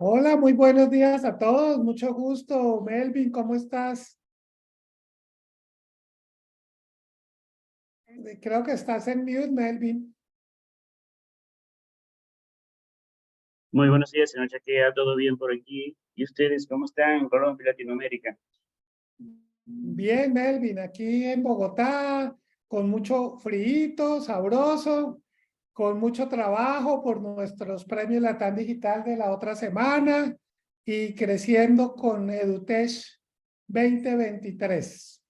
Hola, muy buenos días a todos. Mucho gusto, Melvin, ¿cómo estás? Creo que estás en mute, Melvin. Muy buenos días, señor Chaquea, ¿todo bien por aquí? ¿Y ustedes cómo están en Colombia y Latinoamérica? Bien, Melvin, aquí en Bogotá, con mucho frío, sabroso, con mucho trabajo por nuestros premios Latam Digital de la otra semana y creciendo con EduTech 2023.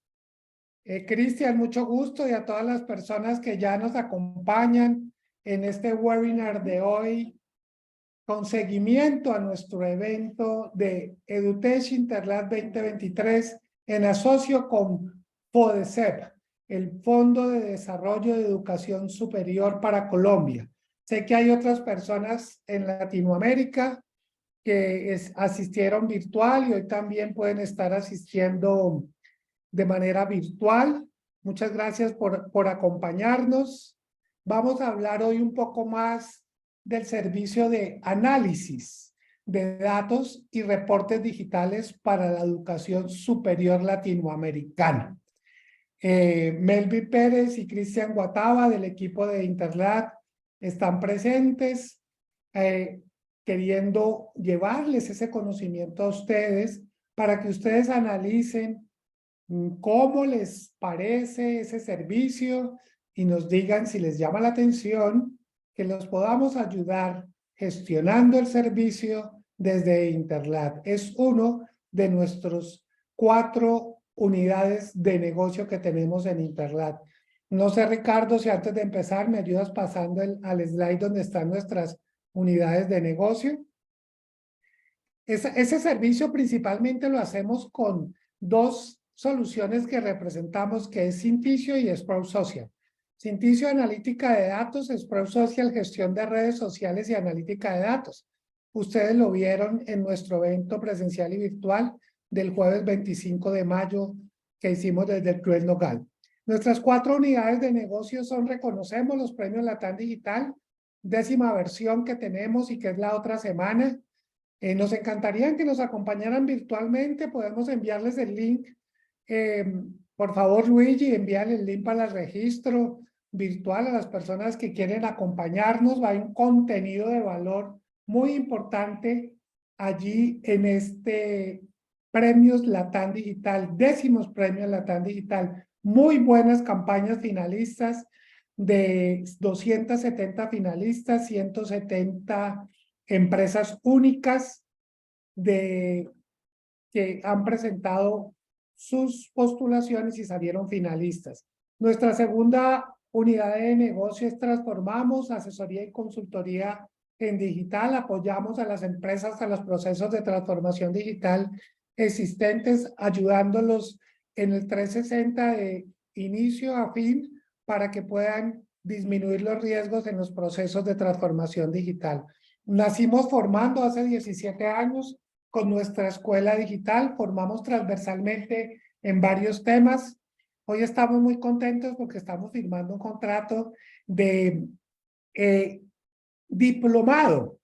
Cristian, mucho gusto y a todas las personas que ya nos acompañan en este webinar de hoy con seguimiento a nuestro evento de EduTech Interlat 2023 en asocio con FODECEP, el Fondo de Desarrollo de Educación Superior para Colombia. Sé que hay otras personas en Latinoamérica que asistieron virtual y hoy también pueden estar asistiendo de manera virtual. Muchas gracias por acompañarnos. Vamos a hablar hoy un poco más del servicio de análisis de datos y reportes digitales para la educación superior latinoamericana. Melvi Pérez y Cristian Guataba del equipo de Interlat están presentes, queriendo llevarles ese conocimiento a ustedes para que ustedes analicen cómo les parece ese servicio y nos digan si les llama la atención que los podamos ayudar gestionando el servicio desde Interlat. Es uno de nuestros 4 unidades de negocio que tenemos en Interlat. No sé, Ricardo, si antes de empezar me ayudas pasando al slide donde están nuestras unidades de negocio. Ese servicio principalmente lo hacemos con dos soluciones que representamos, que es Synthesio y Sprout Social. Synthesio, analítica de datos; Sprout Social, gestión de redes sociales y analítica de datos. Ustedes lo vieron en nuestro evento presencial y virtual del jueves 25 de mayo que hicimos desde el Club Nogal. Nuestras 4 unidades de negocio son: reconocemos los premios Latam Digital, 10ª versión que tenemos y que es la otra semana. Nos encantaría que nos acompañaran virtualmente. Podemos enviarles el link. Por favor, Luigi, envíale el link para el registro virtual a las personas que quieren acompañarnos. Va a haber un contenido de valor muy importante allí en este Premios Latam Digital, 10º Premios Latam Digital. Muy buenas campañas finalistas, de 270 finalistas, 170 empresas únicas que han presentado sus postulaciones y salieron finalistas. Nuestra segunda unidad de negocio es Transformamos, asesoría y consultoría en digital. Apoyamos a las empresas a los procesos de transformación digital existentes, ayudándolos en el 360 de inicio a fin para que puedan disminuir los riesgos en los procesos de transformación digital. Nacimos formando hace 17 años con nuestra escuela digital, formamos transversalmente en varios temas. Hoy estamos muy contentos porque estamos firmando un contrato de diplomado.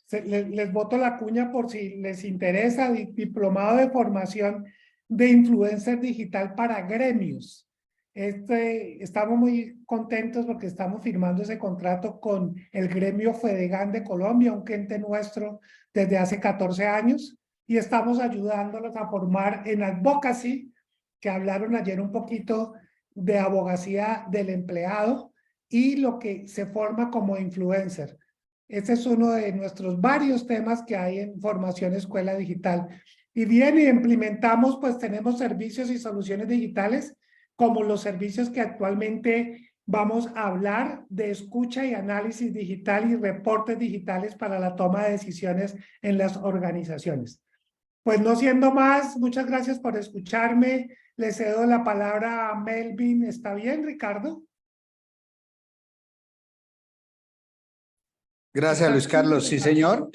Les boto la cuña por si les interesa: diplomado de formación de influencer digital para gremios. Estamos muy contentos porque estamos firmando ese contrato con el gremio Fedegan de Colombia, un cliente nuestro desde hace 14 años, y estamos ayudándolos a formar en advocacy, que hablaron ayer un poquito de abogacía del empleado y lo que se forma como influencer. Este es uno de nuestros varios temas que hay en Formación Escuela Digital. Y bien, y implementamos, pues tenemos servicios y soluciones digitales como los servicios que actualmente vamos a hablar, de escucha y análisis digital y reportes digitales para la toma de decisiones en las organizaciones. Pues no siendo más, muchas gracias por escucharme. Le cedo la palabra a Melvin. ¿Está bien, Ricardo? Gracias, Luis Carlos. Sí, señor.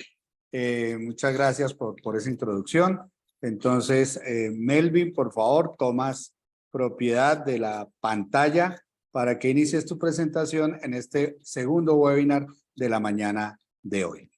Muchas gracias por esa introducción. Entonces, Melvin, por favor, tomas propiedad de la pantalla para que inicies tu presentación en este segundo webinar de la mañana de hoy.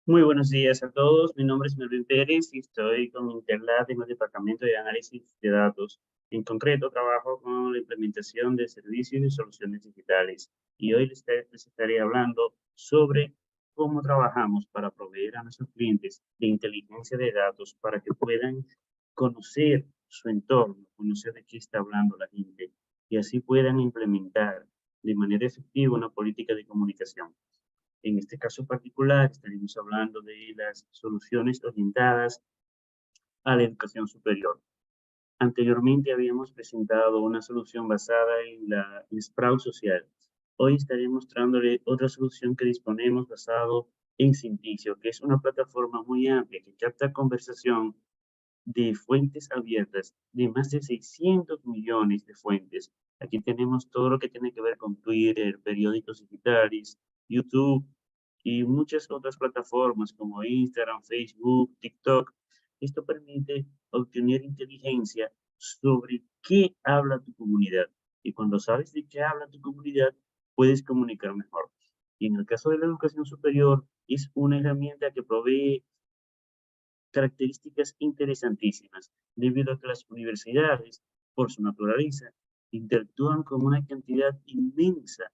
Muy buenos días a todos. Mi nombre es Melvin Pérez y estoy con Interlab en el Departamento de Análisis de Datos. En concreto, trabajo con la implementación de servicios y soluciones digitales. Y hoy les estaré hablando sobre cómo trabajamos para proveer a nuestros clientes de inteligencia de datos para que puedan conocer su entorno, conocer de qué está hablando la gente y así puedan implementar de manera efectiva una política de comunicación. En este caso particular, estaremos hablando de las soluciones orientadas a la educación superior. Anteriormente habíamos presentado una solución basada en la Sprout Social. Hoy estaré mostrándole otra solución que disponemos basado en Synthesio, que es una plataforma muy amplia que capta conversación de fuentes abiertas de más de 600 millones de fuentes. Aquí tenemos todo lo que tiene que ver con Twitter, periódicos digitales, YouTube y muchas otras plataformas como Instagram, Facebook, TikTok. Esto permite obtener inteligencia sobre qué habla tu comunidad. Y cuando sabes de qué habla tu comunidad, puedes comunicar mejor. Y en el caso de la educación superior, es una herramienta que provee características interesantísimas, debido a que las universidades, por su naturaleza, interactúan con una cantidad inmensa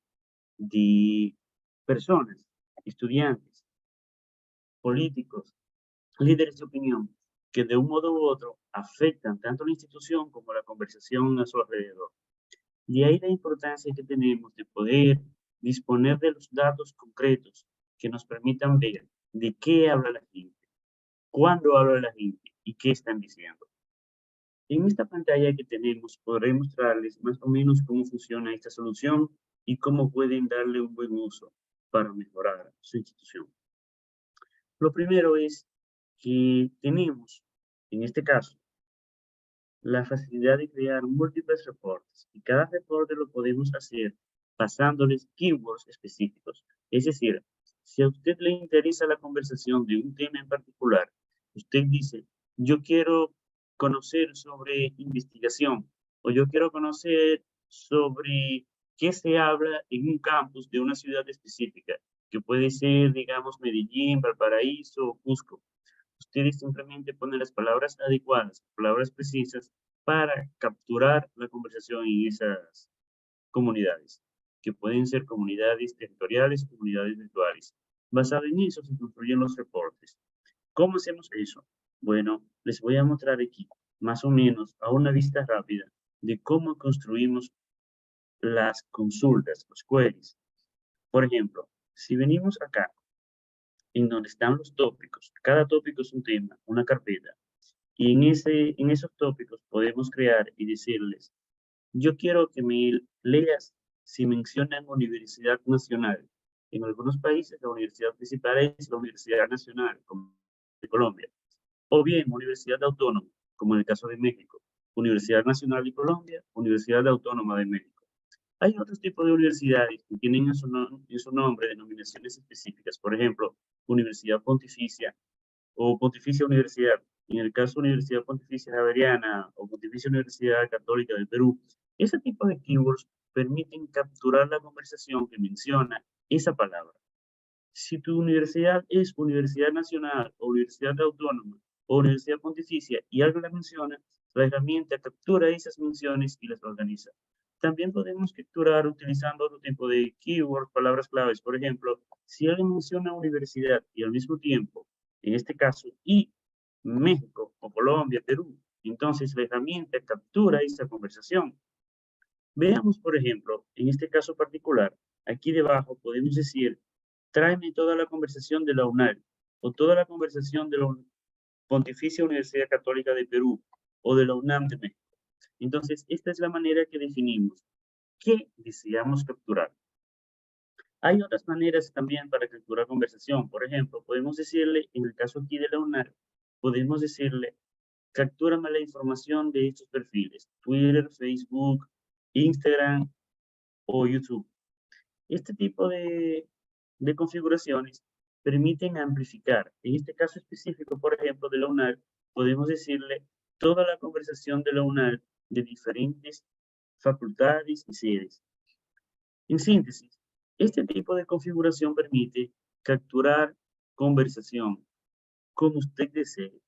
de personas, estudiantes, políticos, líderes de opinión, que de un modo u otro afectan tanto a la institución como a la conversación a su alrededor. De ahí la importancia que tenemos de poder disponer de los datos concretos que nos permitan ver de qué habla la gente, cuándo habla la gente y qué están diciendo. En esta pantalla que tenemos podré mostrarles más o menos cómo funciona esta solución y cómo pueden darle un buen uso para mejorar su institución. Lo primero es que tenemos, en este caso, la facilidad de crear múltiples reportes y cada reporte lo podemos hacer pasándoles keywords específicos. Es decir, si a usted le interesa la conversación de un tema en particular, usted dice, yo quiero conocer sobre investigación o yo quiero conocer sobre qué se habla en un campus de una ciudad específica, que puede ser, digamos, Medellín, Valparaíso o Cusco. Ustedes simplemente ponen las palabras adecuadas, palabras precisas para capturar la conversación en esas comunidades, que pueden ser comunidades territoriales o comunidades virtuales. Basado en eso se construyen los reportes. ¿Cómo hacemos eso? Bueno, les voy a mostrar aquí, más o menos a una vista rápida, de cómo construimos las consultas, los queries. Por ejemplo, si venimos acá, en donde están los tópicos, cada tópico es un tema, una carpeta, y en esos tópicos podemos crear y decirles, yo quiero que me leas si mencionan Universidad Nacional. En algunos países la universidad principal es la Universidad Nacional, como de Colombia, o bien Universidad Autónoma, como en el caso de México, Universidad Nacional de Colombia, Universidad Autónoma de México. Hay otros tipos de universidades que tienen en su nombre denominaciones específicas, por ejemplo, Universidad Pontificia o Pontificia Universidad. En el caso de Universidad Pontificia Javeriana o Pontificia Universidad Católica del Perú, ese tipo de keywords permiten capturar la conversación que menciona esa palabra. Si tu universidad es Universidad Nacional o Universidad Autónoma o Universidad Pontificia y algo la menciona, la herramienta captura esas menciones y las organiza. También podemos capturar utilizando otro tipo de keywords, palabras claves. Por ejemplo, si alguien menciona universidad y al mismo tiempo, en este caso, y México o Colombia, Perú, entonces la herramienta captura esa conversación. Veamos, por ejemplo, en este caso particular, aquí debajo podemos decir, tráeme toda la conversación de la UNAL o toda la conversación de la Pontificia Universidad Católica de Perú o de la UNAM de México. Entonces, esta es la manera que definimos qué deseamos capturar. Hay otras maneras también para capturar conversación. Por ejemplo, podemos decirle, en el caso aquí de la UNAM, podemos decirle, captúrame la información de estos perfiles, Twitter, Facebook, Instagram o YouTube. Este tipo de configuraciones permiten amplificar. En este caso específico, por ejemplo, de la UNAL, podemos decirle toda la conversación de la UNAL de diferentes facultades y sedes. En síntesis, este tipo de configuración permite capturar conversación, como usted desee.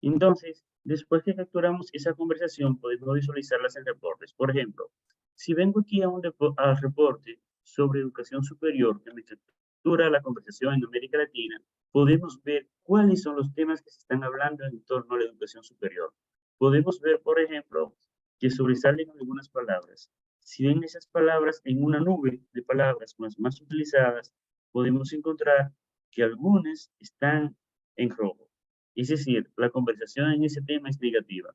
Entonces, después que capturamos esa conversación, podemos visualizarlas en reportes. Por ejemplo, si vengo aquí al reporte sobre educación superior que me captura la conversación en América Latina, podemos ver cuáles son los temas que se están hablando en torno a la educación superior. Podemos ver, por ejemplo, que sobresalen algunas palabras. Si ven esas palabras en una nube de palabras más utilizadas, podemos encontrar que algunas están en rojo. Es decir, la conversación en ese tema es negativa.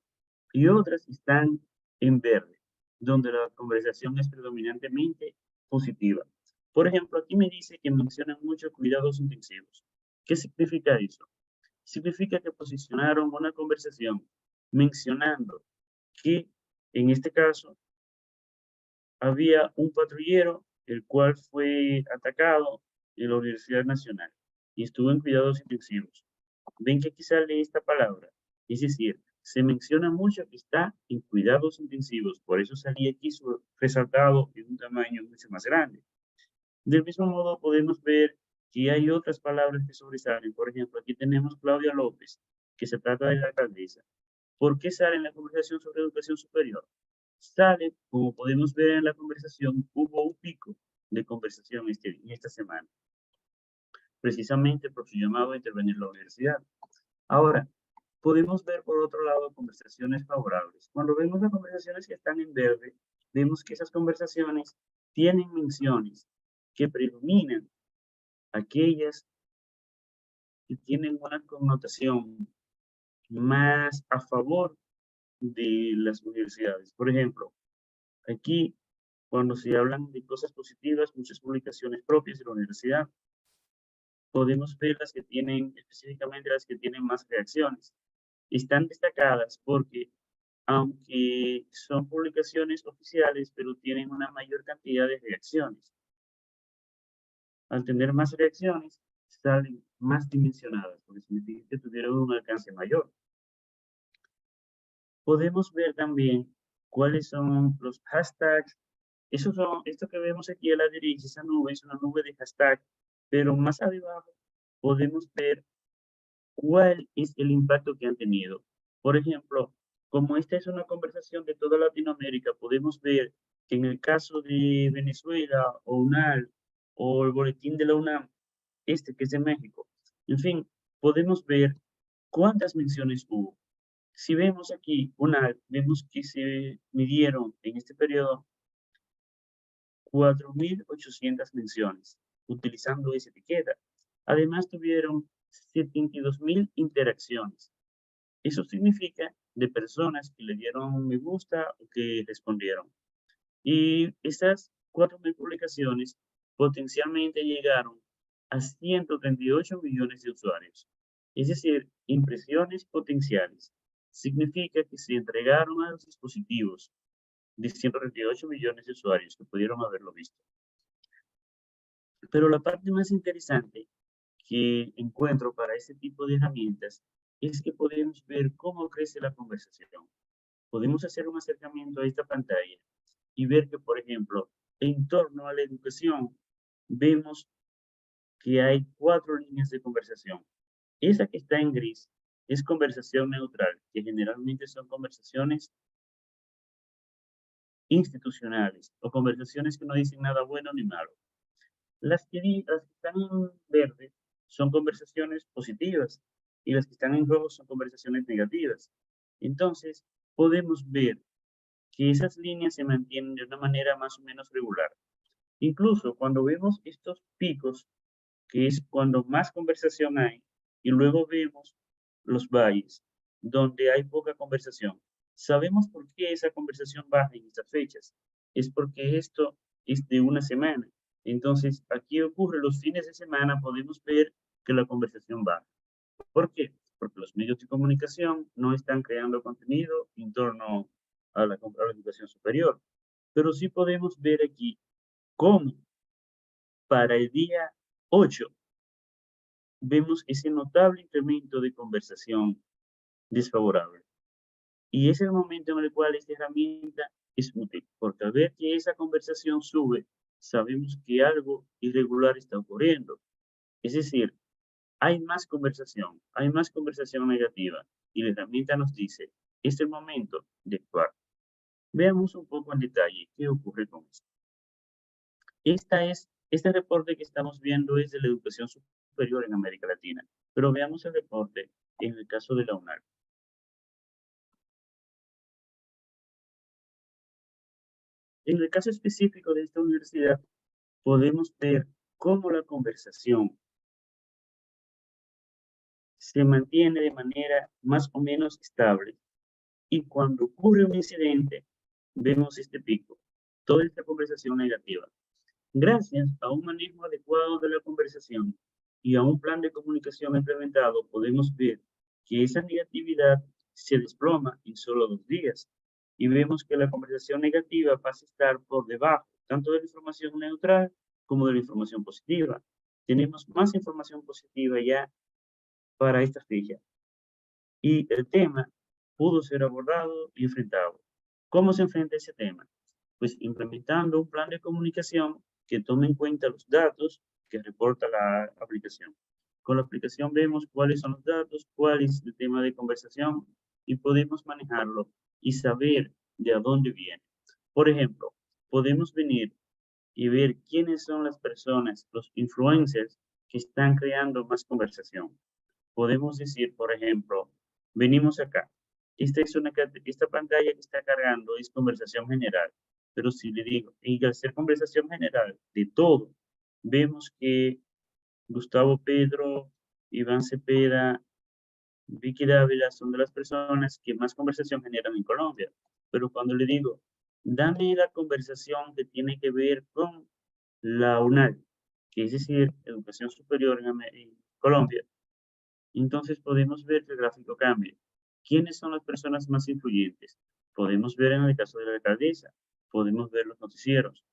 Y otras están en verde, donde la conversación es predominantemente positiva. Por ejemplo, aquí me dice que mencionan mucho cuidados intensivos. ¿Qué significa eso? Significa que posicionaron una conversación mencionando que, en este caso, había un patrullero el cual fue atacado en la Universidad Nacional y estuvo en cuidados intensivos. Ven que aquí sale esta palabra, es decir, se menciona mucho que está en cuidados intensivos, por eso salía aquí resaltado en un tamaño mucho más grande. Del mismo modo podemos ver que hay otras palabras que sobresalen. Por ejemplo, aquí tenemos Claudia López, que se trata de la alcaldesa. ¿Por qué sale en la conversación sobre educación superior? Sale, como podemos ver en la conversación, hubo un pico de conversación en esta semana, precisamente por su llamado a intervenir en la universidad. Ahora, podemos ver por otro lado conversaciones favorables. Cuando vemos las conversaciones que están en verde, vemos que esas conversaciones tienen menciones que predominan aquellas que tienen una connotación más a favor de las universidades. Por ejemplo, aquí, cuando se hablan de cosas positivas, muchas publicaciones propias de la universidad, podemos ver las que tienen, específicamente las que tienen más reacciones. Están destacadas porque, aunque son publicaciones oficiales, pero tienen una mayor cantidad de reacciones. Al tener más reacciones, salen más dimensionadas, porque significa que tuvieron un alcance mayor. Podemos ver también cuáles son los hashtags. Esto que vemos aquí a la derecha, esa nube es una nube de hashtag, pero más abajo podemos ver cuál es el impacto que han tenido. Por ejemplo, como esta es una conversación de toda Latinoamérica, podemos ver que en el caso de Venezuela o UNAL o el boletín de la UNAM, este que es de México, en fin, podemos ver cuántas menciones hubo. Si vemos aquí UNAL, vemos que se midieron en este periodo 4.800 menciones utilizando esa etiqueta. Además, tuvieron 72.000 interacciones. Eso significa de personas que le dieron un me gusta o que respondieron. Y estas 4.000 publicaciones potencialmente llegaron a 138 millones de usuarios. Es decir, impresiones potenciales. Significa que se entregaron a los dispositivos de 138 millones de usuarios que pudieron haberlo visto. Pero la parte más interesante que encuentro para este tipo de herramientas es que podemos ver cómo crece la conversación. Podemos hacer un acercamiento a esta pantalla y ver que, por ejemplo, en torno a la educación, vemos que hay 4 líneas de conversación. Esa que está en gris es conversación neutral, que generalmente son conversaciones institucionales o conversaciones que no dicen nada bueno ni malo. Las que están en verde son conversaciones positivas y las que están en rojo son conversaciones negativas. Entonces, podemos ver que esas líneas se mantienen de una manera más o menos regular. Incluso cuando vemos estos picos, que es cuando más conversación hay, y luego vemos los valles, donde hay poca conversación. Sabemos por qué esa conversación baja en estas fechas. Es porque esto es de una semana. Entonces, aquí ocurre los fines de semana, podemos ver que la conversación baja. ¿Por qué? Porque los medios de comunicación no están creando contenido en torno a la educación superior. Pero sí podemos ver aquí cómo para el día 8 vemos ese notable incremento de conversación desfavorable. Y es el momento en el cual esta herramienta es útil, porque al ver que esa conversación sube, sabemos que algo irregular está ocurriendo. Es decir, hay más conversación negativa y la herramienta nos dice, es el momento de actuar. Veamos un poco en detalle qué ocurre con esto. Este reporte que estamos viendo es de la educación superior en América Latina, pero veamos el reporte en el caso de la UNAL. En el caso específico de esta universidad, podemos ver cómo la conversación se mantiene de manera más o menos estable y cuando ocurre un incidente, vemos este pico, toda esta conversación negativa. Gracias a un manejo adecuado de la conversación y a un plan de comunicación implementado, podemos ver que esa negatividad se desploma en solo 2 días y vemos que la conversación negativa pasa a estar por debajo, tanto de la información neutral como de la información positiva. Tenemos más información positiva ya para esta fecha y el tema pudo ser abordado y enfrentado. ¿Cómo se enfrenta ese tema? Pues implementando un plan de comunicación que tome en cuenta los datos que reporta la aplicación. Con la aplicación vemos cuáles son los datos, cuál es el tema de conversación y podemos manejarlo y saber de a dónde viene. Por ejemplo, podemos venir y ver quiénes son las personas, los influencers que están creando más conversación. Podemos decir, por ejemplo, venimos acá. Esta pantalla que está cargando es conversación general. Pero si le digo, y al hacer conversación general de todo, vemos que Gustavo Pedro, Iván Cepeda, Vicky Dávila son de las personas que más conversación generan en Colombia. Pero cuando le digo, dame la conversación que tiene que ver con la UNAL, que es decir, Educación Superior en Colombia, entonces podemos ver que el gráfico cambia. ¿Quiénes son las personas más influyentes? Podemos ver en el caso de la alcaldesa, podemos ver los noticieros.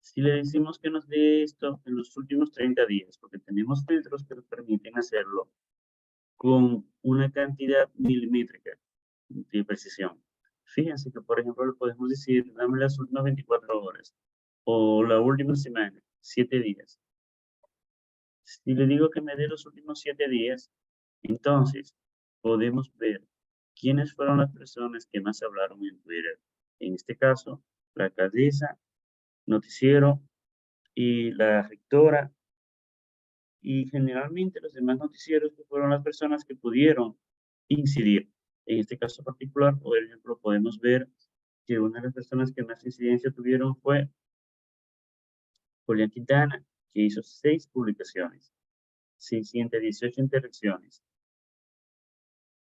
Si le decimos que nos dé esto en los últimos 30 días, porque tenemos filtros que nos permiten hacerlo con una cantidad milimétrica de precisión. Fíjense que, por ejemplo, le podemos decir, dame las últimas 24 horas o la última semana, 7 días. Si le digo que me dé los últimos 7 días, entonces podemos ver quiénes fueron las personas que más hablaron en Twitter. En este caso, la alcaldesa, noticiero y la rectora. Y generalmente los demás noticieros que fueron las personas que pudieron incidir. En este caso particular, por ejemplo, podemos ver que una de las personas que más incidencia tuvieron fue Julián Quintana, que hizo 6 publicaciones, 618 interacciones.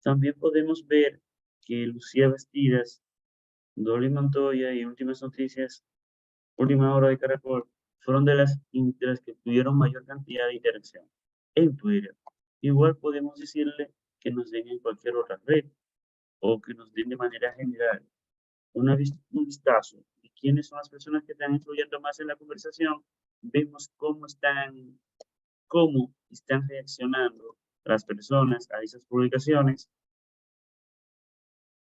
También podemos ver que Lucía Bastidas, Dolly Montoya y Últimas Noticias, Última Hora de Caracol, fueron de las que tuvieron mayor cantidad de interacción en Twitter. Igual podemos decirle que nos den en cualquier otra red o que nos den de manera general un vistazo de quiénes son las personas que están influyendo más en la conversación. Vemos cómo están reaccionando las personas a esas publicaciones.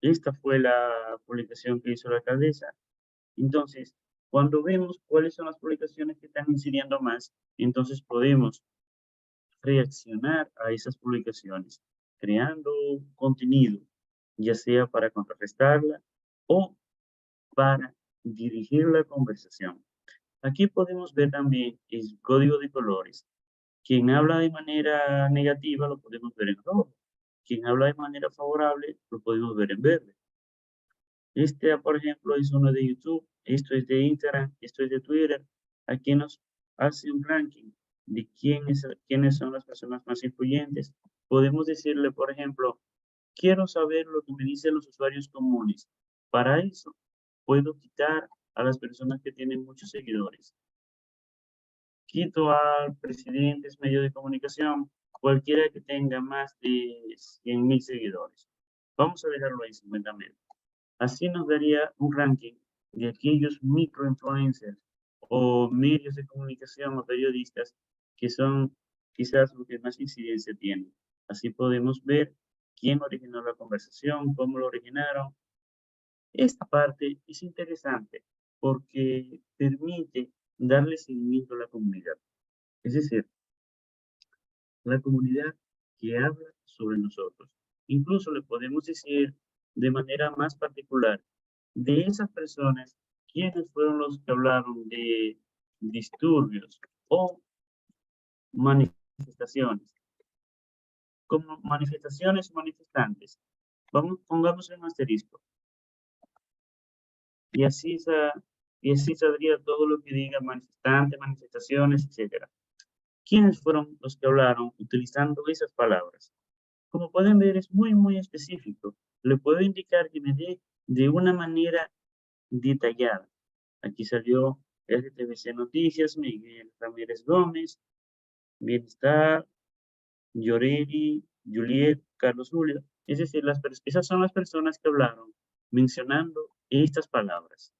Esta fue la publicación que hizo la alcaldesa. Entonces, cuando vemos cuáles son las publicaciones que están incidiendo más, entonces podemos reaccionar a esas publicaciones, creando contenido, ya sea para contrarrestarla o para dirigir la conversación. Aquí podemos ver también el código de colores. Quien habla de manera negativa lo podemos ver en rojo. Quien habla de manera favorable lo podemos ver en verde. Por ejemplo, es uno de YouTube, esto es de Instagram, esto es de Twitter. Aquí nos hace un ranking de quiénes son las personas más influyentes. Podemos decirle, por ejemplo, quiero saber lo que me dicen los usuarios comunes. Para eso, puedo quitar a las personas que tienen muchos seguidores. Quito a presidentes, medios de comunicación, cualquiera que tenga más de 100,000 seguidores. Vamos a dejarlo ahí, 50,000. Así nos daría un ranking de aquellos microinfluencers o medios de comunicación o periodistas que son quizás los que más incidencia tienen. Así podemos ver quién originó la conversación, cómo lo originaron. Esta parte es interesante porque permite darle seguimiento a la comunidad. Es decir, la comunidad que habla sobre nosotros. Incluso le podemos decir de manera más particular de esas personas quiénes fueron los que hablaron de disturbios o manifestaciones. Como manifestaciones o manifestantes. Pongamos un asterisco. Y así saldría todo lo que diga manifestantes, manifestaciones, etc. ¿Quiénes fueron los que hablaron utilizando esas palabras? Como pueden ver, es muy específico. Le puedo indicar que me dé de una manera detallada. Aquí salió RTVC Noticias, Miguel Ramírez Gómez, Bienestar, Lloreri, Juliet, Carlos Julio. Es decir, esas son las personas que hablaron mencionando estas palabras.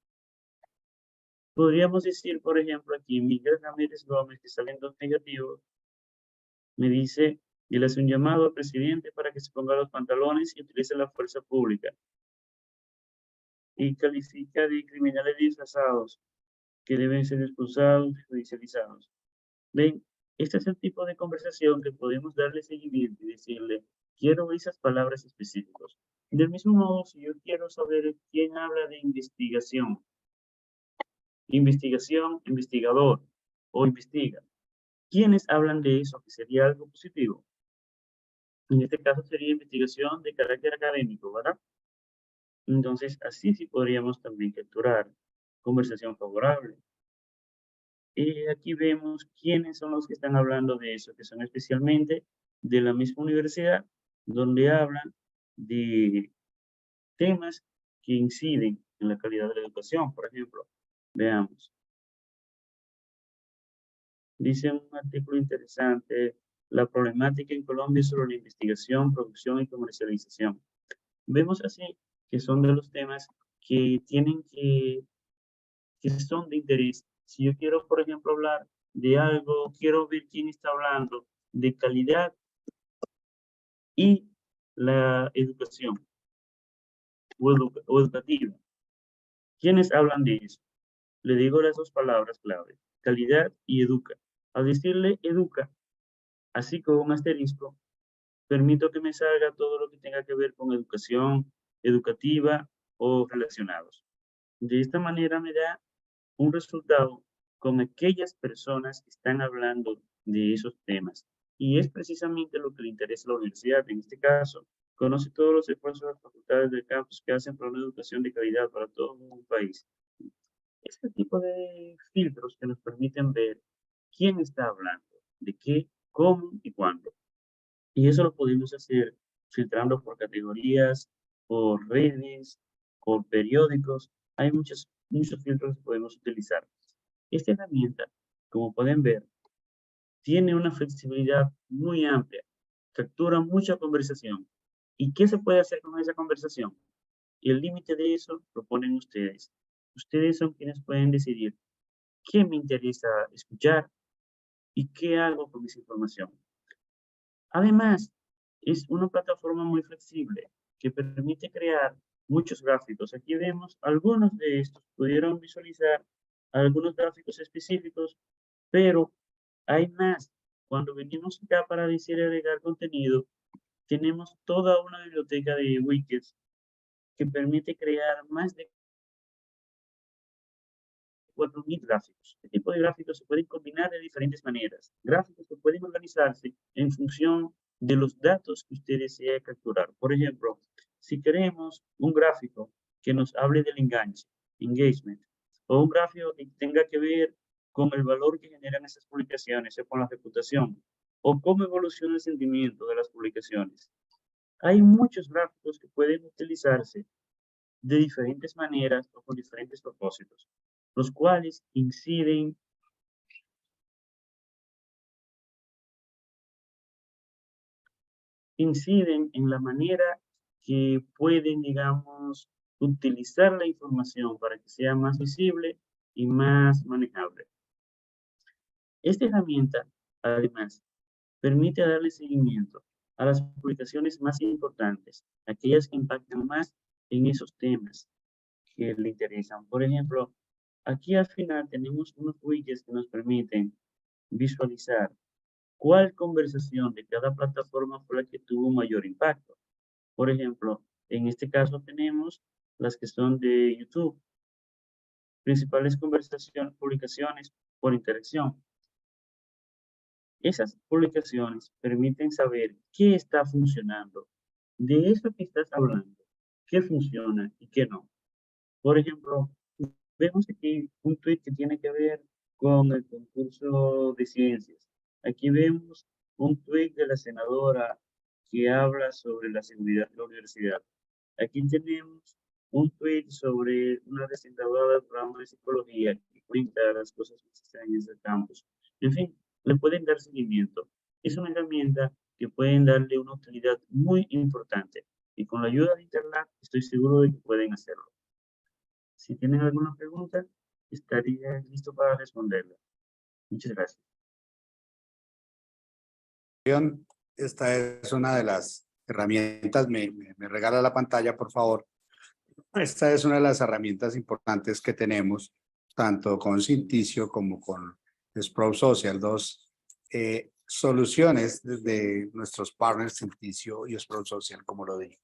Podríamos decir, por ejemplo, aquí Miguel Ramírez Gómez, que salen dos negativos, me dice, y le hace un llamado al presidente para que se ponga los pantalones y utilice la fuerza pública. Y califica de criminales disfrazados que deben ser expulsados y judicializados. Ven, este es el tipo de conversación que podemos darle seguimiento y decirle, quiero esas palabras específicas. Del mismo modo, si yo quiero saber quién habla de investigación, investigador o investiga, ¿quiénes hablan de eso? Que sería algo positivo. En este caso sería investigación de carácter académico, ¿verdad? Entonces, así sí podríamos también capturar conversación favorable. Y aquí vemos quiénes son los que están hablando de eso, que son especialmente de la misma universidad, donde hablan de temas que inciden en la calidad de la educación. Por ejemplo, veamos. Dice un artículo interesante, la problemática en Colombia sobre la investigación, producción y comercialización. Vemos así que son de los temas que que son de interés. Si yo quiero, por ejemplo, hablar de algo, quiero ver quién está hablando de calidad y la educación o educativa. ¿Quiénes hablan de eso? Le digo las dos palabras clave, calidad y educa. Al decirle educa, así como un asterisco, permito que me salga todo lo que tenga que ver con educación educativa o relacionados. De esta manera me da un resultado con aquellas personas que están hablando de esos temas. Y es precisamente lo que le interesa a la universidad. En este caso, conoce todos los esfuerzos de las facultades del campus que hacen para una educación de calidad para todo un país. Este tipo de filtros que nos permiten ver quién está hablando, de qué, cómo y cuándo. Y eso lo podemos hacer filtrando por categorías, por redes, por periódicos. Hay muchos filtros que podemos utilizar. Esta herramienta, como pueden ver, tiene una flexibilidad muy amplia, captura mucha conversación. ¿Y qué se puede hacer con esa conversación? Y el límite de eso lo ponen ustedes. Ustedes son quienes pueden decidir qué me interesa escuchar y qué hago con esa información. Además, es una plataforma muy flexible que permite crear muchos gráficos. Aquí vemos algunos de estos. Pudieron visualizar algunos gráficos específicos, pero hay más. Cuando venimos acá para decir agregar contenido, tenemos toda una biblioteca de widgets que permite crear más de 4.000 gráficos. Este tipo de gráficos se pueden combinar de diferentes maneras. Gráficos que pueden organizarse en función de los datos que usted desea capturar. Por ejemplo, si queremos un gráfico que nos hable del enganche, engagement, o un gráfico que tenga que ver con el valor que generan esas publicaciones o con la reputación, o cómo evoluciona el sentimiento de las publicaciones. Hay muchos gráficos que pueden utilizarse de diferentes maneras o con diferentes propósitos, los cuales inciden en la manera que pueden, digamos, utilizar la información para que sea más visible y más manejable. Esta herramienta, además, permite darle seguimiento a las publicaciones más importantes, aquellas que impactan más en esos temas que le interesan. Por ejemplo, aquí al final tenemos unos widgets que nos permiten visualizar cuál conversación de cada plataforma fue la que tuvo mayor impacto. Por ejemplo, en este caso tenemos las que son de YouTube. Principales publicaciones por interacción. Esas publicaciones permiten saber qué está funcionando. De eso que estás hablando, qué funciona y qué no. Por ejemplo, vemos aquí un tweet que tiene que ver con el concurso de ciencias. Aquí vemos un tweet de la senadora que habla sobre la seguridad de la universidad. Aquí tenemos un tweet sobre una recién graduada del programa de psicología que cuenta las cosas más extrañas del campus. En fin, le pueden dar seguimiento. Es una herramienta que pueden darle una utilidad muy importante y con la ayuda de Internet estoy seguro de que pueden hacerlo. Si tienen alguna pregunta, estaría listo para responderla. Muchas gracias. Esta es una de las herramientas. Me regala la pantalla, por favor. Esta es una de las herramientas importantes que tenemos, tanto con Sinticio como con Sprout Social, dos soluciones de nuestros partners Sinticio y Sprout Social, como lo dije.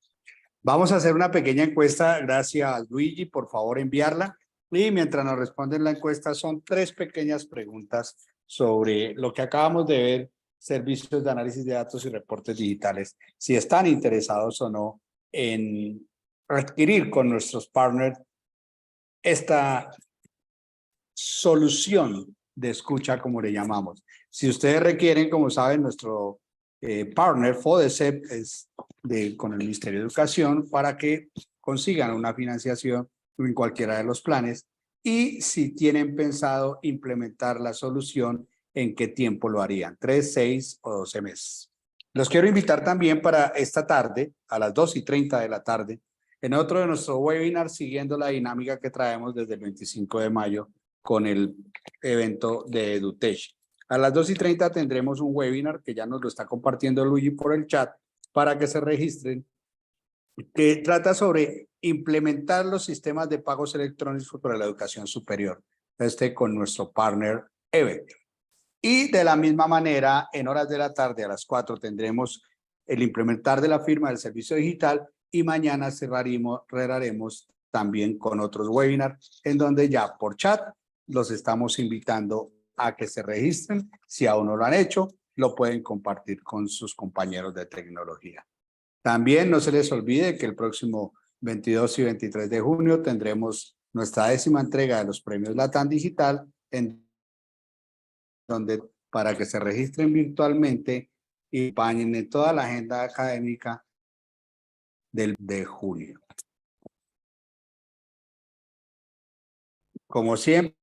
Vamos a hacer una pequeña encuesta. Gracias, Luigi, por favor enviarla. Y mientras nos responden la encuesta, son 3 pequeñas preguntas sobre lo que acabamos de ver, servicios de análisis de datos y reportes digitales, si están interesados o no en adquirir con nuestros partners esta solución de escucha, como le llamamos. Si ustedes requieren, como saben, nuestro partner FODECEP es con el Ministerio de Educación para que consigan una financiación en cualquiera de los planes, y si tienen pensado implementar la solución, ¿en qué tiempo lo harían? 3, 6 o 12 meses. Los quiero invitar también para esta tarde, a las 2:30 de la tarde, en otro de nuestros webinars, siguiendo la dinámica que traemos desde el 25 de mayo con el evento de EduTech. A las 2:30 tendremos un webinar que ya nos lo está compartiendo Luigi por el chat para que se registren, que trata sobre implementar los sistemas de pagos electrónicos para la educación superior, con nuestro partner Event. Y de la misma manera, en horas de la tarde a las 4 tendremos el implementar de la firma del servicio digital, y mañana cerraremos también con otros webinars en donde ya por chat los estamos invitando a que se registren. Si aún no lo han hecho, lo pueden compartir con sus compañeros de tecnología. También no se les olvide que el próximo 22 y 23 de junio tendremos nuestra 10ª entrega de los premios LATAM Digital, en donde para que se registren virtualmente y acompañen en toda la agenda académica de julio. Como siempre,